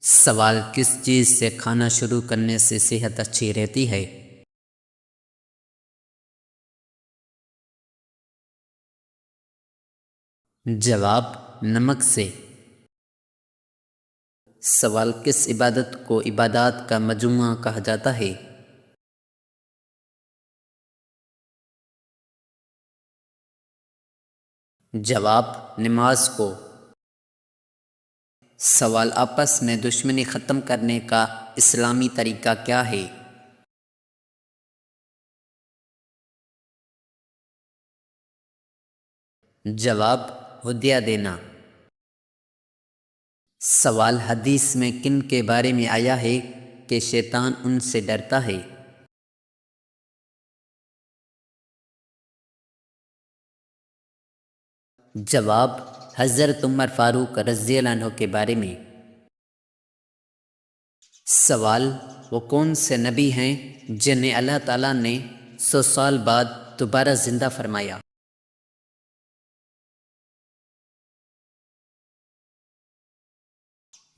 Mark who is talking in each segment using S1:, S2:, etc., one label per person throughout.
S1: سوال کس چیز سے کھانا شروع کرنے سے صحت اچھی رہتی ہے؟ جواب نمک سے۔ سوال کس عبادت کو عبادات کا مجموعہ کہا جاتا ہے؟ جواب نماز کو۔ سوال آپس میں دشمنی ختم کرنے کا اسلامی طریقہ کیا ہے؟ جواب ہدیہ دینا۔ سوال حدیث میں کن کے بارے میں آیا ہے کہ شیطان ان سے ڈرتا ہے؟ جواب حضرت عمر فاروق رضی اللہ عنہ کے بارے میں۔ سوال وہ کون سے نبی ہیں جنہیں اللہ تعالیٰ نے 100 سال بعد دوبارہ زندہ فرمایا؟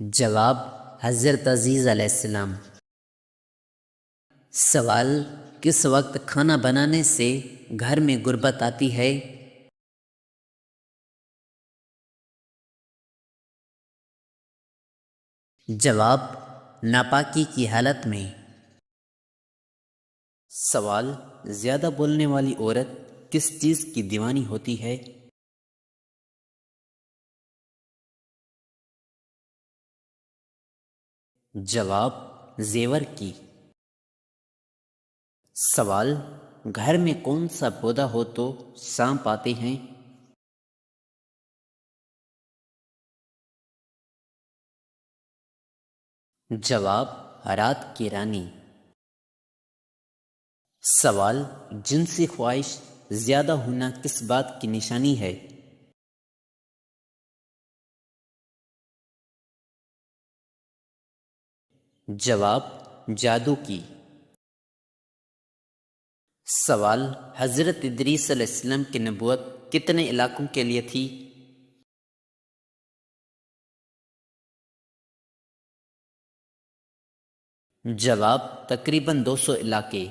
S1: جواب حضرت عزیز علیہ السلام۔ سوال کس وقت کھانا بنانے سے گھر میں غربت آتی ہے؟ جواب ناپاکی کی حالت میں۔ سوال زیادہ بولنے والی عورت کس چیز کی دیوانی ہوتی ہے؟ جواب زیور کی۔ سوال گھر میں کون سا پودا ہو تو سانپ آتے ہیں؟ جواب رات کی رانی۔ سوال جنسی خواہش زیادہ ہونا کس بات کی نشانی ہے؟ جواب جادو کی۔ سوال حضرت ادریس علیہ السلام کی نبوت کتنے علاقوں کے لیے تھی؟ جواب تقریباً 200 علاقے۔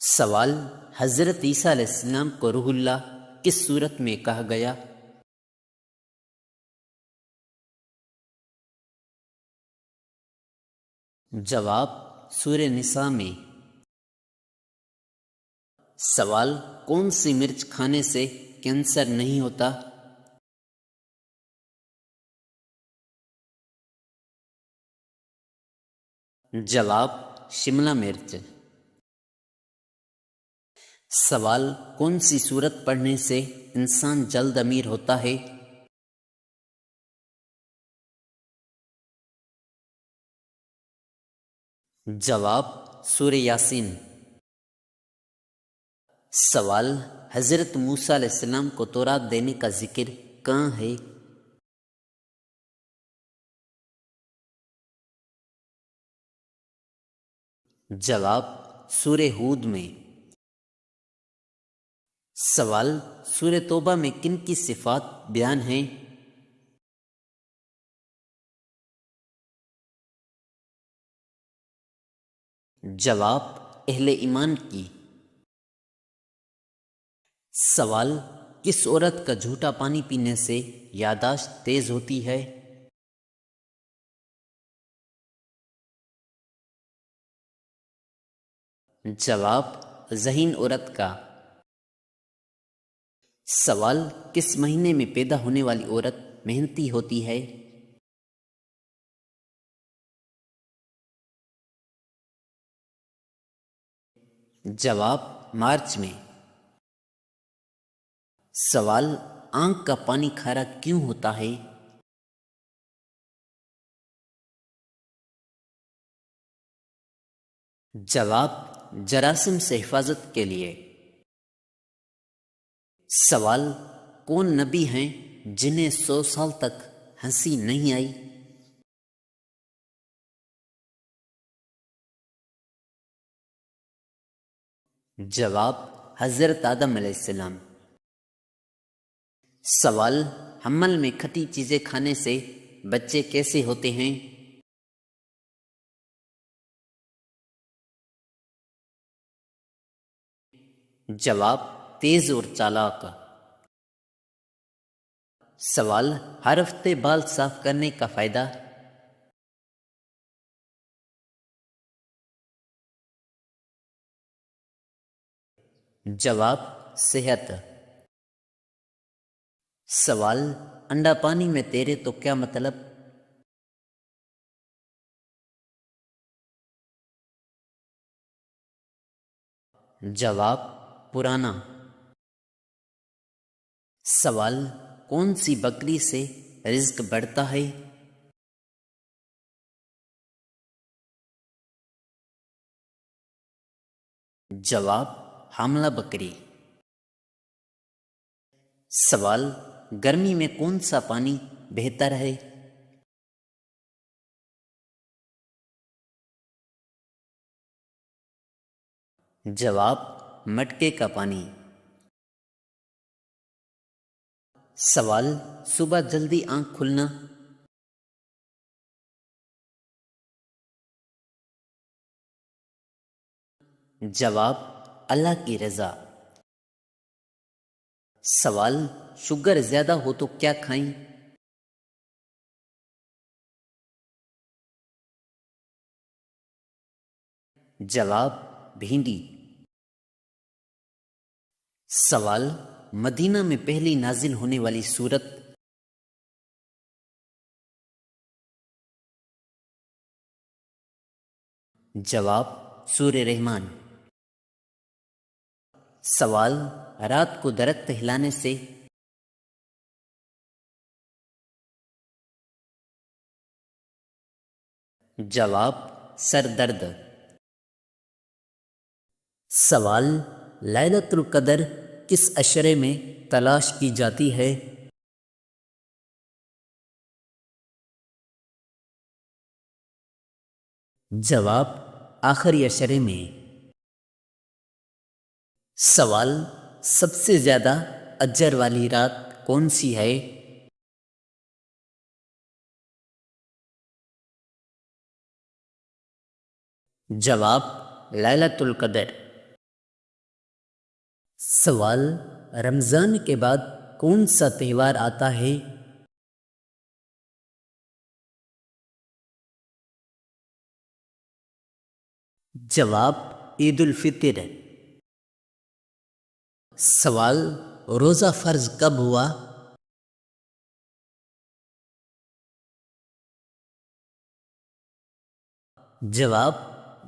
S1: سوال حضرت عیسیٰ علیہ السلام کو روح اللہ کس صورت میں کہا گیا؟ جواب سورہ نساء میں۔ سوال کون سی مرچ کھانے سے کینسر نہیں ہوتا؟ جواب شملہ مرچ۔ سوال کون سی سورت پڑھنے سے انسان جلد امیر ہوتا ہے؟ جواب سورہ یاسین۔ سوال حضرت موسیٰ علیہ السلام کو تورات دینے کا ذکر کہاں ہے؟ جواب سورہ ہود میں۔ سوال سورہ توبہ میں کن کی صفات بیان ہیں؟ جواب اہل ایمان کی۔ سوال کس عورت کا جھوٹا پانی پینے سے یادداشت تیز ہوتی ہے؟ جواب ذہین عورت کا۔ سوال کس مہینے میں پیدا ہونے والی عورت محنتی ہوتی ہے؟ جواب مارچ میں۔ سوال آنکھ کا پانی کھارا کیوں ہوتا ہے؟ جواب جراثیم سے حفاظت کے لیے۔ سوال کون نبی ہیں جنہیں 100 سال تک ہنسی نہیں آئی؟ جواب حضرت آدم علیہ السلام۔ سوال حمل میں کھٹی چیزیں کھانے سے بچے کیسے ہوتے ہیں؟ جواب: تیز اور چالاک۔ سوال: ہر ہفتے بال صاف کرنے کا فائدہ؟ جواب: صحت۔ سوال: انڈا پانی میں تیرے تو کیا مطلب؟ جواب: پرانا۔ سوال: کون سی بکری سے رزق بڑھتا ہے؟ جواب: حاملہ بکری۔ سوال: گرمی میں کون سا پانی بہتر ہے؟ جواب: مٹکے کا پانی۔ سوال: صبح جلدی آنکھ کھلنا؟ جواب: اللہ کی رضا۔ سوال: شوگر زیادہ ہو تو کیا کھائیں؟ جواب: بھنڈی۔ سوال: مدینہ میں پہلی نازل ہونے والی سورت؟ جواب: سورہ رحمان۔ سوال: رات کو درخت ہلانے سے؟ جواب: سر درد۔ سوال: لیلۃ القدر کس عشرے میں تلاش کی جاتی ہے؟ جواب: آخری عشرے میں۔ سوال: سب سے زیادہ اجر والی رات کون سی ہے؟ جواب: لیلۃ القدر۔ سوال: رمضان کے بعد کون سا تہوار آتا ہے؟ جواب: عید الفطر۔ سوال: روزہ فرض کب ہوا؟ جواب: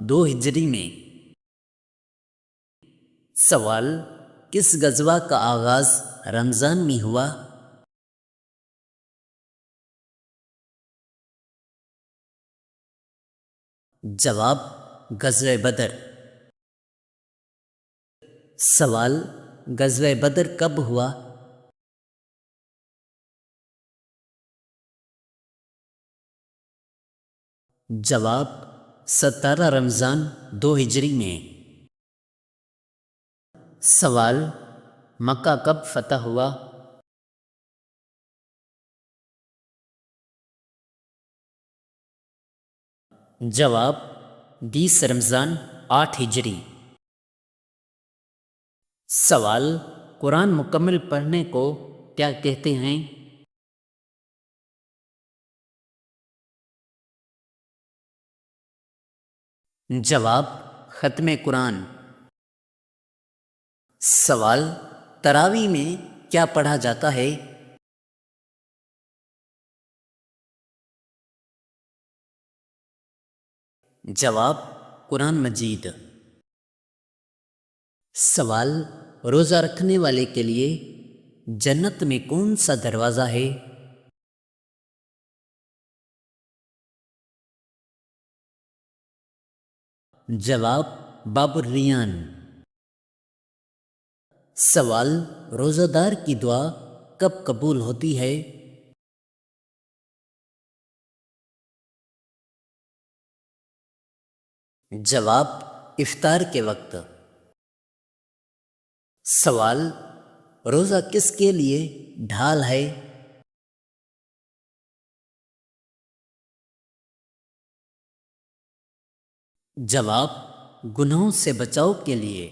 S1: 2 ہجری میں۔ سوال: کس غزوہ کا آغاز رمضان میں ہوا؟ جواب: غزوہ بدر۔ سوال: غزوہ بدر کب ہوا؟ جواب: 17 رمضان 2 ہجری میں۔ سوال: مکہ کب فتح ہوا؟ جواب: 20 رمضان 8 ہجری۔ سوال: قرآن مکمل پڑھنے کو کیا کہتے ہیں؟ جواب: ختم قرآن۔ سوال: تراویح میں کیا پڑھا جاتا ہے؟ جواب: قرآن مجید۔ سوال: روزہ رکھنے والے کے لیے جنت میں کون سا دروازہ ہے؟ جواب: باب الریان۔ سوال: روزہ دار کی دعا کب قبول ہوتی ہے؟ جواب: افطار کے وقت۔ سوال: روزہ کس کے لیے ڈھال ہے؟ جواب گناہوں سے بچاؤ کے لیے۔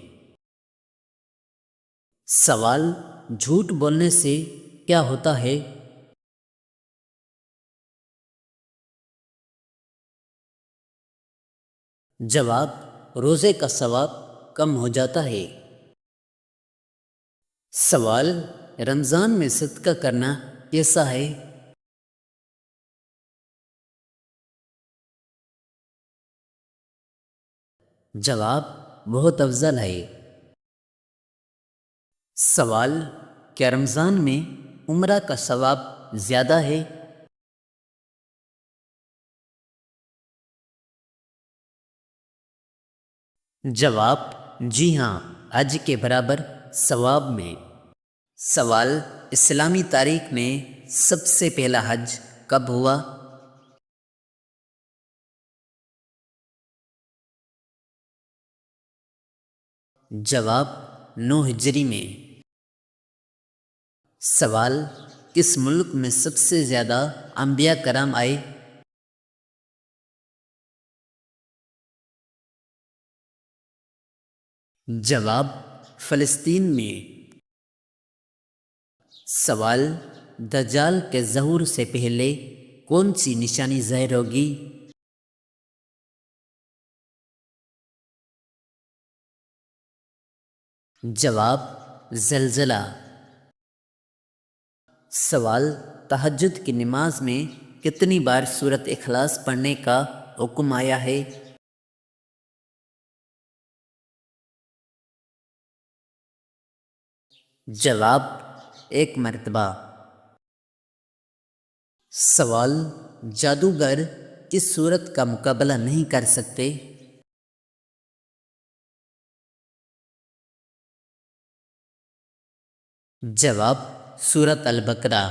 S1: سوال جھوٹ بولنے سے کیا ہوتا ہے؟ جواب روزے کا ثواب کم ہو جاتا ہے۔ سوال رمضان میں صدقہ کرنا کیسا ہے؟ جواب بہت افضل ہے۔ سوال کیا رمضان میں عمرہ کا ثواب زیادہ ہے؟ جواب جی ہاں، حج کے برابر ثواب میں۔ سوال اسلامی تاریخ میں سب سے پہلا حج کب ہوا؟ جواب 9 ہجری میں۔ سوال کس ملک میں سب سے زیادہ انبیاء کرام آئے؟ جواب فلسطین میں۔ سوال دجال کے ظہور سے پہلے کون سی نشانی ظاہر ہوگی؟ جواب زلزلہ۔ سوال تہجد کی نماز میں کتنی بار سورۃ اخلاص پڑھنے کا حکم آیا ہے؟ جواب 1 مرتبہ۔ سوال جادوگر کس صورت کا مقابلہ نہیں کر سکتے؟ جواب سورۃ البقرہ۔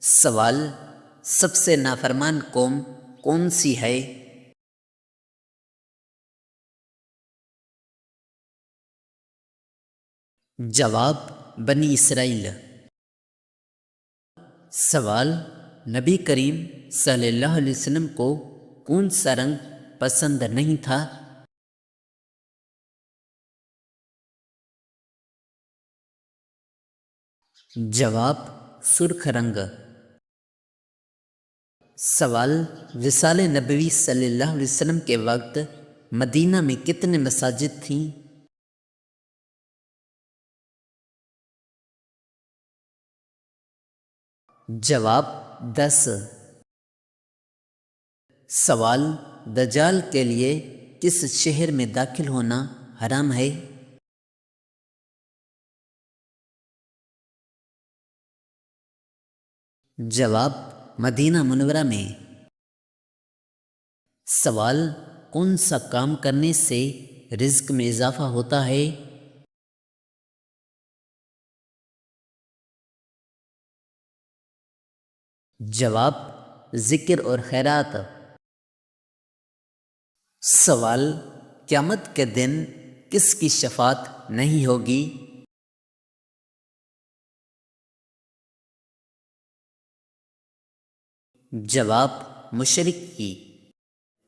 S1: سوال سب سے نافرمان قوم کون سی ہے؟ جواب بنی اسرائیل۔ سوال نبی کریم صلی اللہ علیہ وسلم کو کون سا رنگ پسند نہیں تھا؟ جواب سرخ رنگ۔ سوال وصال نبوی صلی اللہ علیہ وسلم کے وقت مدینہ میں کتنے مساجد تھیں؟ جواب 10۔ سوال دجال کے لیے کس شہر میں داخل ہونا حرام ہے؟ جواب مدینہ منورہ میں۔ سوال کون سا کام کرنے سے رزق میں اضافہ ہوتا ہے؟ جواب ذکر اور خیرات۔ سوال قیامت کے دن کس کی شفاعت نہیں ہوگی؟ جواب مشرک کی۔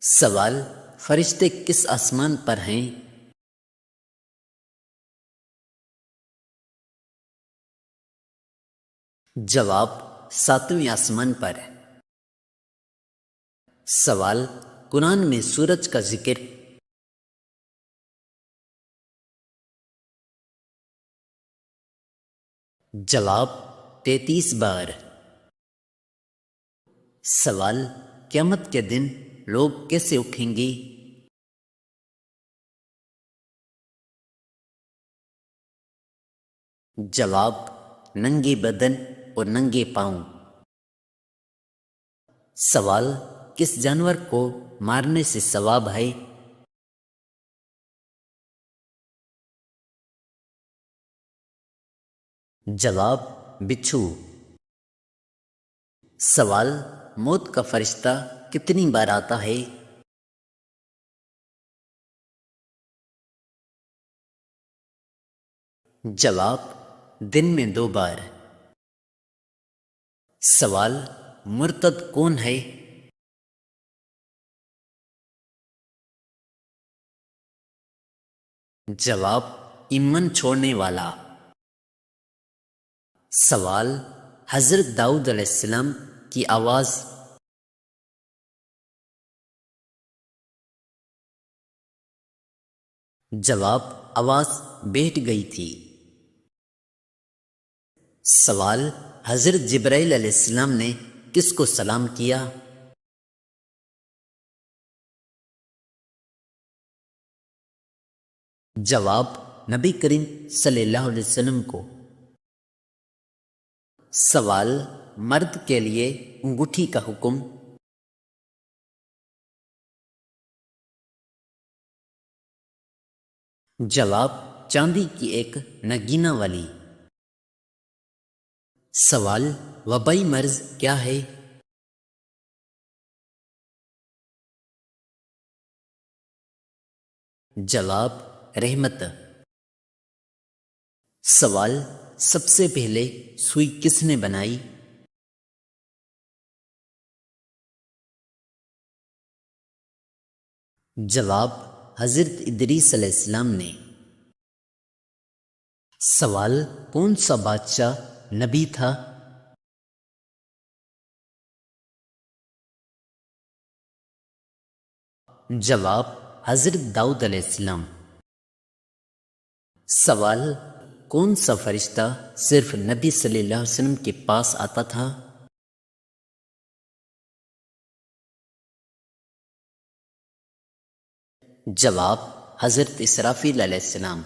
S1: سوال فرشتے کس آسمان پر ہیں؟ جواب 7ویں آسمان پر۔ سوال قرآن میں سورج کا ذکر جواب 33 بار۔ سوال قیامت کے دن لوگ کیسے اٹھیں گے؟ جواب ننگے بدن اور ننگے پاؤں۔ سوال کس جانور کو مارنے سے ثواب ہے؟ جواب بچھو۔ سوال موت کا فرشتہ کتنی بار آتا ہے؟ جواب دن میں 2 بار۔ سوال مرتد کون ہے؟ جواب ایمان چھوڑنے والا۔ سوال حضرت داؤد علیہ السلام کی آواز۔ جواب آواز بیٹھ گئی تھی۔ سوال حضرت جبرائیل علیہ السلام نے کس کو سلام کیا؟ جواب نبی کریم صلی اللہ علیہ وسلم کو۔ سوال مرد کے لیے انگوٹھی کا حکم۔ جواب چاندی کی ایک نگینہ والی۔ سوال وبائی مرض کیا ہے؟ جواب رحمت۔ سوال سب سے پہلے سوئی کس نے بنائی؟ جواب حضرت ادریس علیہ السلام نے۔ سوال کون سا بادشاہ نبی تھا؟ جواب حضرت داؤد علیہ السلام۔ سوال کون سا فرشتہ صرف نبی صلی اللہ علیہ وسلم کے پاس آتا تھا؟ جواب حضرت اسرافیل علیہ السلام۔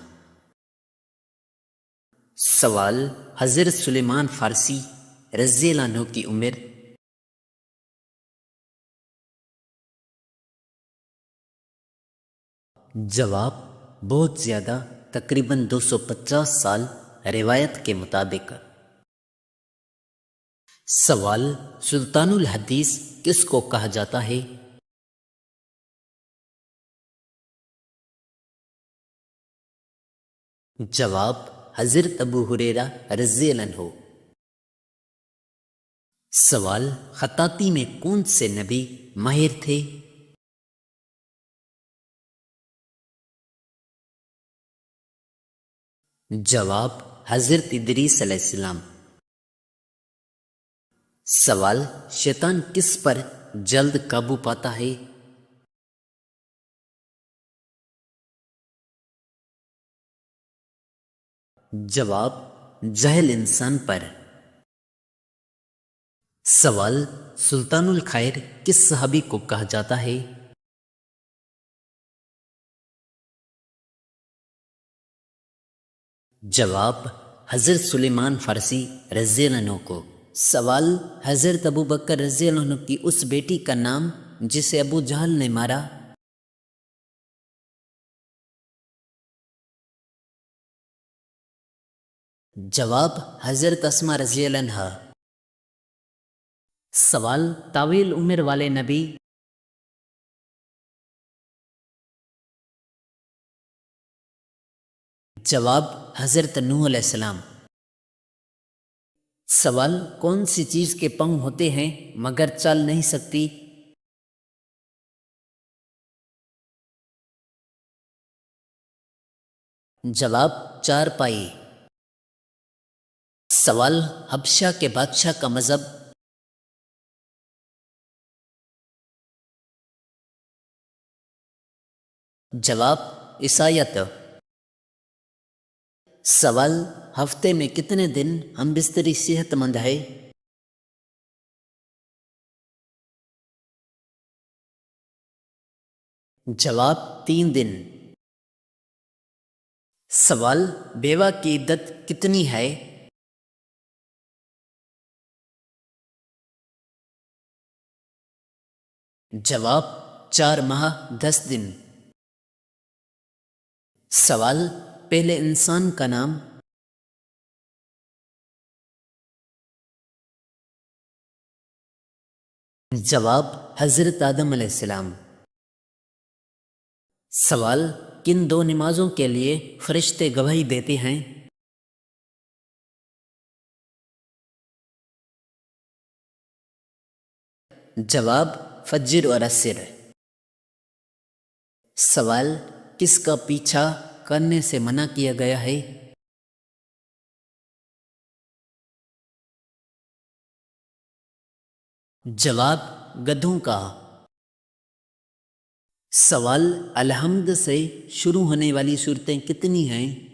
S1: سوال حضرت سلیمان فارسی رضی اللہ عنہ کی عمر؟ جواب بہت زیادہ، تقریباً 250 سال روایت کے مطابق۔ سوال سلطان الحدیث کس کو کہا جاتا ہے؟ جواب حضرت ابو ہریرہ رضی اللہ عنہ۔ سوال خطاطی میں کون سے نبی ماہر تھے؟ جواب حضرت ادریس علیہ السلام۔ سوال شیطان کس پر جلد قابو پاتا ہے؟ جواب جاہل انسان پر۔ سوال سلطان الخیر کس صحابی کو کہا جاتا ہے؟ جواب حضرت سلیمان فارسی رضی اللہ عنہ کو۔ سوال حضرت ابو بکر رضی اللہ عنہ کی اس بیٹی کا نام جسے ابو جہل نے مارا؟ جواب حضرت اسماء رضی اللہ عنہا۔ سوال طویل عمر والے نبی؟ جواب حضرت نوح علیہ السلام۔ سوال کون سی چیز کے پاؤں ہوتے ہیں مگر چل نہیں سکتی؟ جواب چار پائی۔ سوال حبشہ کے بادشاہ کا مذہب؟ جواب عیسائیت۔ سوال ہفتے میں کتنے دن ہم بستری صحت مند ہے؟ جواب 3 دن۔ سوال بیوہ کی عدت کتنی ہے؟ جواب 4 ماہ 10 دن۔ سوال پہلے انسان کا نام؟ جواب حضرت آدم علیہ السلام۔ سوال کن 2 نمازوں کے لیے فرشتے گواہی دیتے ہیں؟ جواب فجر اور عصر۔ سوال کس کا پیچھا کرنے سے منع کیا گیا ہے؟ جواب گدھوں کا۔ سوال الحمد سے شروع ہونے والی صورتیں کتنی ہیں؟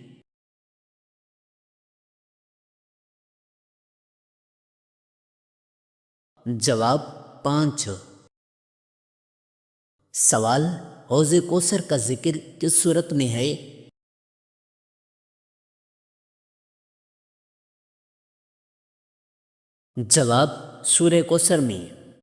S1: جواب 5۔ سوال حوض کوثر کا ذکر کس صورت میں ہے؟ جواب سورہ کوثر میں۔